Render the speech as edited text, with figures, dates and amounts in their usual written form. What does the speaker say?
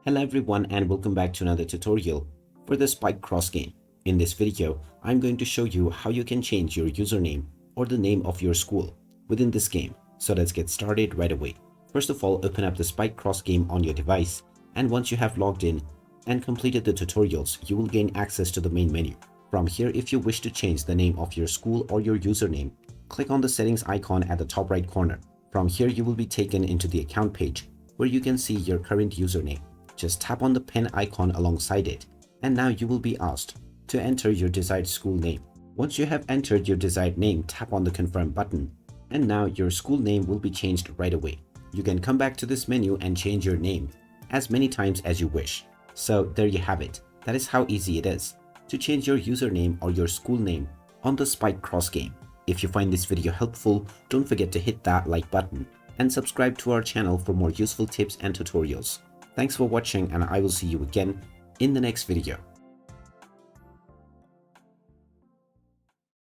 Hello everyone and welcome back to another tutorial for the Spike Cross game. In this video, I'm going to show you how you can change your username or the name of your school within this game. So let's get started right away. First of all, open up the Spike Cross game on your device, and once you have logged in and completed the tutorials, you will gain access to the main menu. From here, if you wish to change the name of your school or your username, click on the settings icon at the top right corner. From here, you will be taken into the account page where you can see your current username. Just tap on the pen icon alongside it, and now you will be asked to enter your desired school name. Once you have entered your desired name, tap on the confirm button, and now your school name will be changed right away. You can come back to this menu and change your name as many times as you wish. So there you have it. That is how easy it is to change your username or your school name on the Spike Cross game. If you find this video helpful, don't forget to hit that like button and subscribe to our channel for more useful tips and tutorials. Thanks for watching, and I will see you again in the next video.